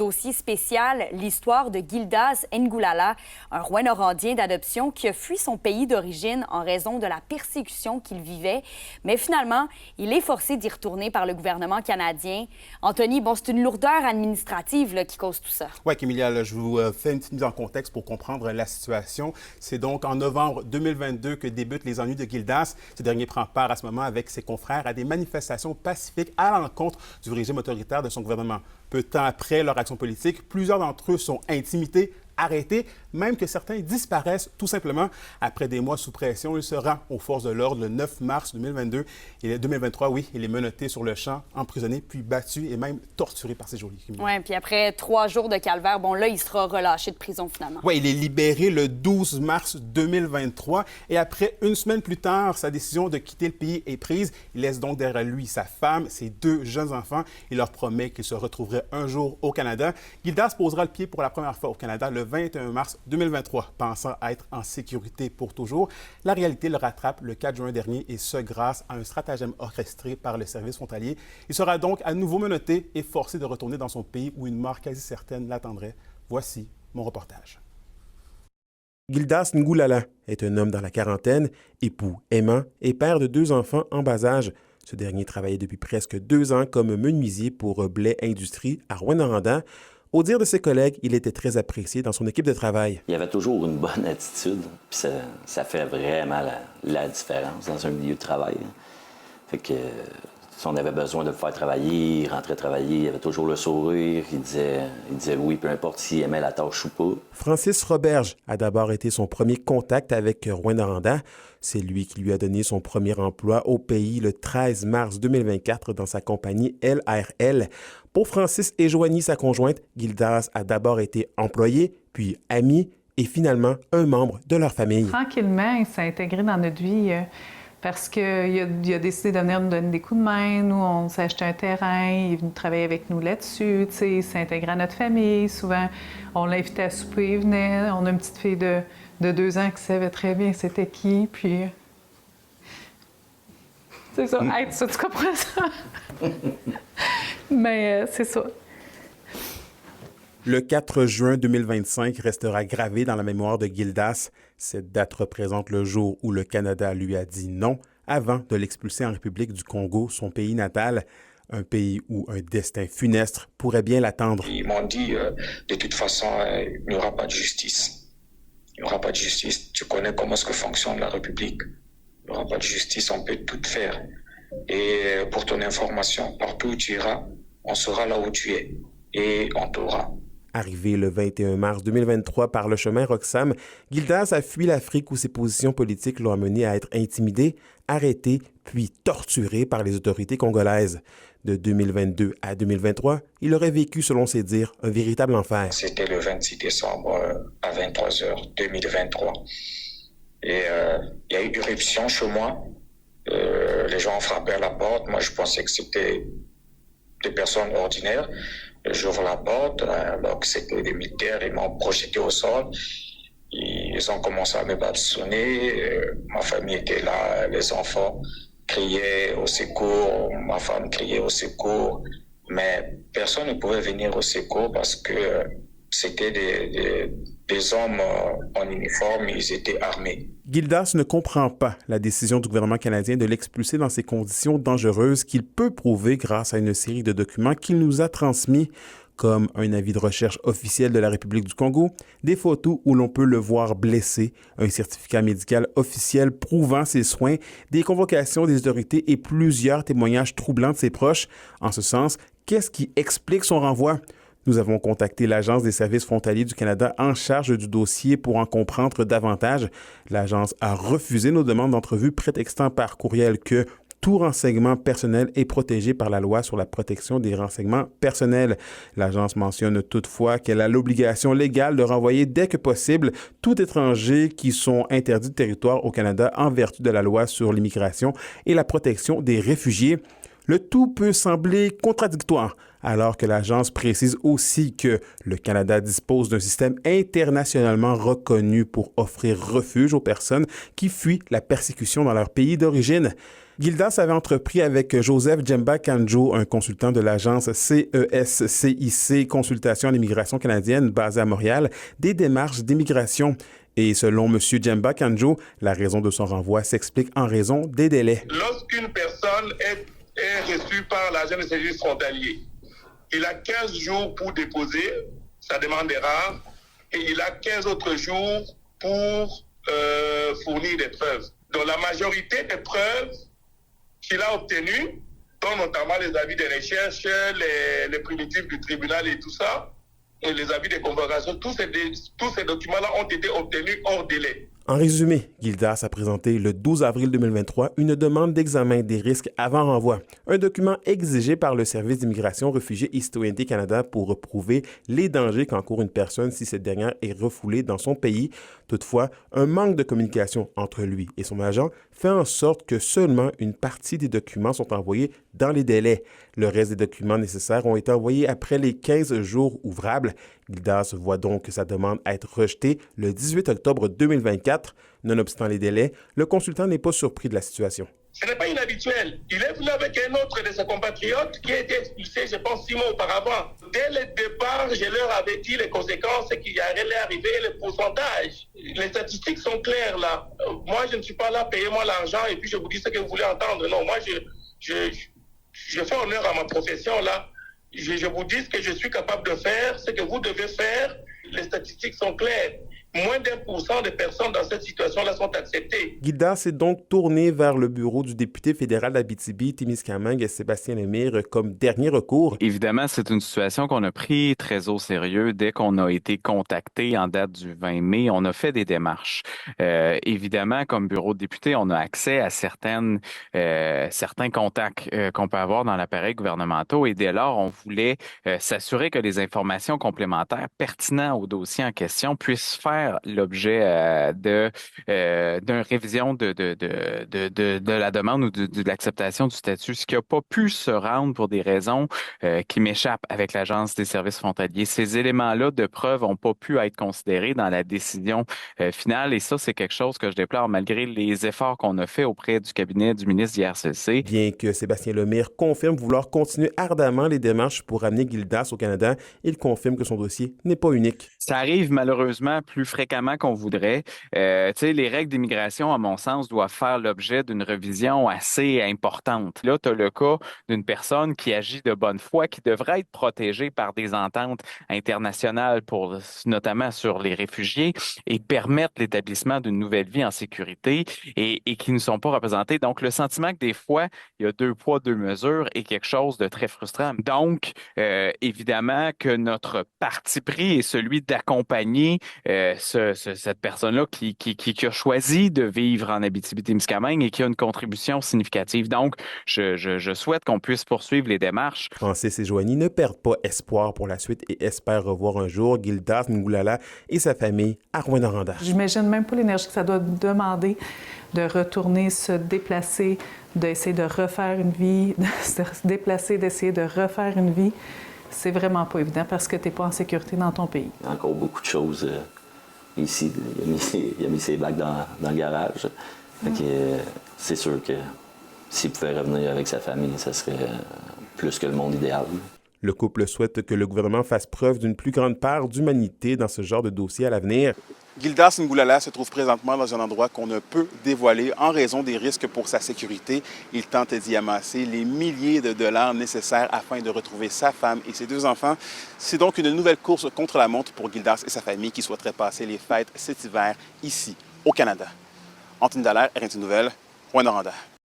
Dossier spécial, l'histoire de Gildas Ngulala, un Rouyn-Norandien d'adoption qui a fui son pays d'origine en raison de la persécution qu'il vivait. Mais finalement, il est forcé d'y retourner par le gouvernement canadien. Anthony, bon, c'est une lourdeur administrative là, qui cause tout ça. Oui, Kémilia, là, je vous fais une petite mise en contexte pour comprendre la situation. C'est donc en novembre 2022 que débutent les ennuis de Gildas. Ce dernier prend part à ce moment avec ses confrères à des manifestations pacifiques à l'encontre du régime autoritaire de son gouvernement. Peu de temps après leur action politique, plusieurs d'entre eux sont intimidés, arrêtés, même que certains disparaissent tout simplement. Après des mois sous pression, il se rend aux forces de l'ordre le 9 mars 2023, oui, il est menotté sur le champ, emprisonné, puis battu et même torturé par ses geôliers. Oui, puis après 3 jours de calvaire, bon là, il sera relâché de prison finalement. Oui, il est libéré le 12 mars 2023 et après une semaine plus tard, sa décision de quitter le pays est prise. Il laisse donc derrière lui sa femme, ses 2 jeunes enfants. Il leur promet qu'il se retrouverait un jour au Canada. Gildas posera le pied pour la première fois au Canada le 21 mars 2023, pensant être en sécurité pour toujours. La réalité le rattrape le 4 juin dernier et ce, grâce à un stratagème orchestré par le service frontalier. Il sera donc à nouveau menotté et forcé de retourner dans son pays où une mort quasi certaine l'attendrait. Voici mon reportage. Gildas Ngulala est un homme dans la quarantaine, époux aimant et père de 2 enfants en bas âge. Ce dernier travaillait depuis presque 2 ans comme menuisier pour Blais Industries à Rouyn-Noranda. Au dire de ses collègues, il était très apprécié dans son équipe de travail. Il avait toujours une bonne attitude, puis ça fait vraiment la différence dans un milieu de travail. Fait que si on avait besoin de le faire travailler, il rentrait travailler, il avait toujours le sourire, il disait oui, peu importe s'il aimait la tâche ou pas. Francis Roberge a d'abord été son premier contact avec Rouyn-Noranda. C'est lui qui lui a donné son premier emploi au pays le 13 mars 2024 dans sa compagnie LRL. Pour Francis et Joanie, sa conjointe, Gildas a d'abord été employé, puis ami et finalement un membre de leur famille. Tranquillement, il s'est intégré dans notre vie parce qu'il a décidé de venir nous donner des coups de main. Nous, on s'est acheté un terrain, il est venu travailler avec nous là-dessus. Il s'est intégré à notre famille. Souvent, on l'invitait à souper, il venait. On a une petite fille de 2 ans qui savait très bien c'était qui, puis... C'est ça, hey, ça, tu comprends ça? Mais c'est ça. Le 4 juin 2025 restera gravé dans la mémoire de Gildas. Cette date représente le jour où le Canada lui a dit non avant de l'expulser en République du Congo, son pays natal, un pays où un destin funeste pourrait bien l'attendre. Ils m'ont dit, de toute façon, il n'y aura pas de justice. Il n'y aura pas de justice. Tu connais comment est-ce que fonctionne la République. Il n'y aura pas de justice, on peut tout faire. Et pour ton information, partout où tu iras, on saura là où tu es et on t'aura. Arrivé le 21 mars 2023 par le chemin Roxham, Gildas a fui l'Afrique où ses positions politiques l'ont amené à être intimidé, arrêté, puis torturé par les autorités congolaises. De 2022 à 2023, il aurait vécu, selon ses dires, un véritable enfer. C'était le 26 décembre à 23h 2023. Et il y a eu irruption chez moi. Les gens ont frappé à la porte. Moi, je pensais que c'était des personnes ordinaires. J'ouvre la porte, alors que c'était des militaires, ils m'ont projeté au sol. Ils ont commencé à me bâtonner. Ma famille était là, les enfants criaient au secours, ma femme criait au secours. Mais personne ne pouvait venir au secours parce que c'était des hommes en uniforme, ils étaient armés. Gildas ne comprend pas la décision du gouvernement canadien de l'expulser dans ces conditions dangereuses qu'il peut prouver grâce à une série de documents qu'il nous a transmis, comme un avis de recherche officiel de la République du Congo, des photos où l'on peut le voir blessé, un certificat médical officiel prouvant ses soins, des convocations des autorités et plusieurs témoignages troublants de ses proches. En ce sens, qu'est-ce qui explique son renvoi? Nous avons contacté l'Agence des services frontaliers du Canada en charge du dossier pour en comprendre davantage. L'agence a refusé nos demandes d'entrevue, prétextant par courriel que tout renseignement personnel est protégé par la loi sur la protection des renseignements personnels. L'agence mentionne toutefois qu'elle a l'obligation légale de renvoyer dès que possible tout étranger qui sont interdits de territoire au Canada en vertu de la loi sur l'immigration et la protection des réfugiés. Le tout peut sembler contradictoire, alors que l'agence précise aussi que le Canada dispose d'un système internationalement reconnu pour offrir refuge aux personnes qui fuient la persécution dans leur pays d'origine. Gildas avait entrepris avec Joseph Djemba Kanjo, un consultant de l'agence CESCIC, Consultation à l'immigration canadienne basée à Montréal, des démarches d'immigration. Et selon M. Djemba Kanjo, la raison de son renvoi s'explique en raison des délais. Lorsqu'une personne est reçue par l'agent de services frontaliers, il a 15 jours pour déposer sa demande d'erreur et il a 15 autres jours pour fournir des preuves. Donc la majorité des preuves qu'il a obtenues, dont notamment les avis de recherche, les primitifs du tribunal et tout ça, et les avis de convocation, tous ces documents-là ont été obtenus hors délai. En résumé, Gildas a présenté le 12 avril 2023 une demande d'examen des risques avant renvoi, un document exigé par le Service d'immigration, réfugiés et citoyenneté Canada pour prouver les dangers qu'encourt une personne si cette dernière est refoulée dans son pays. Toutefois, un manque de communication entre lui et son agent fait en sorte que seulement une partie des documents sont envoyés dans les délais. Le reste des documents nécessaires ont été envoyés après les 15 jours ouvrables. Gildas voit donc sa demande être rejetée le 18 octobre 2024. Nonobstant les délais, le consultant n'est pas surpris de la situation. Ce n'est pas inhabituel. Il est venu avec un autre de ses compatriotes qui a été expulsé, je pense, 6 mois auparavant. Dès le départ, je leur avais dit les conséquences qui allait arriver, les pourcentages. Les statistiques sont claires là. Moi, je ne suis pas là, payez-moi l'argent et puis je vous dis ce que vous voulez entendre. Non, moi, je fais honneur à ma profession là. Je vous dis ce que je suis capable de faire, ce que vous devez faire. Les statistiques sont claires. Moins d'1% de personnes dans cette situation-là sont acceptées. Gildas s'est donc tourné vers le bureau du député fédéral d'Abitibi-Témiscamingue, Sébastien Lemire, comme dernier recours. Évidemment, c'est une situation qu'on a pris très au sérieux. Dès qu'on a été contacté en date du 20 mai, on a fait des démarches. Évidemment, comme bureau de député, on a accès à certains contacts qu'on peut avoir dans l'appareil gouvernemental et dès lors, on voulait s'assurer que les informations complémentaires pertinentes au dossier en question puissent faire l'objet d'une révision de la demande ou de l'acceptation du statut, ce qui n'a pas pu se rendre pour des raisons qui m'échappent avec l'Agence des services frontaliers. Ces éléments-là de preuve n'ont pas pu être considérés dans la décision finale et ça, c'est quelque chose que je déplore malgré les efforts qu'on a fait auprès du cabinet du ministre du RCC. Bien que Sébastien Lemire confirme vouloir continuer ardemment les démarches pour amener Gildas au Canada, il confirme que son dossier n'est pas unique. Ça arrive malheureusement plus fréquemment qu'on voudrait. Les règles d'immigration, à mon sens, doivent faire l'objet d'une révision assez importante. Là, tu as le cas d'une personne qui agit de bonne foi, qui devrait être protégée par des ententes internationales, notamment sur les réfugiés, et permettre l'établissement d'une nouvelle vie en sécurité et qui ne sont pas représentés. Donc, le sentiment que des fois, il y a 2 poids, 2 mesures est quelque chose de très frustrant. Donc, évidemment que notre parti pris est celui d'accompagner cette personne-là qui a choisi de vivre en Abitibi-Témiscamingue et qui a une contribution significative. Donc, je souhaite qu'on puisse poursuivre les démarches. Francis et Joanie ne perdent pas espoir pour la suite et espèrent revoir un jour Gildas Ngulala et sa famille à Rouyn-Noranda. J'imagine même pas l'énergie que ça doit demander de retourner, se déplacer, d'essayer de refaire une vie, de se déplacer, d'essayer de refaire une vie. C'est vraiment pas évident parce que tu n'es pas en sécurité dans ton pays. Il y a encore beaucoup de choses ici. Il a mis ses bacs dans le garage. Fait que, c'est sûr que s'il pouvait revenir avec sa famille, ça serait plus que le monde idéal. Le couple souhaite que le gouvernement fasse preuve d'une plus grande part d'humanité dans ce genre de dossier à l'avenir. Gildas Ngulala se trouve présentement dans un endroit qu'on ne peut dévoiler en raison des risques pour sa sécurité. Il tente d'y amasser les milliers de dollars nécessaires afin de retrouver sa femme et ses 2 enfants. C'est donc une nouvelle course contre la montre pour Gildas et sa famille qui souhaiteraient passer les fêtes cet hiver ici, au Canada. Anthony Dallaire, RNT Nouvelles, Rouyn-Noranda.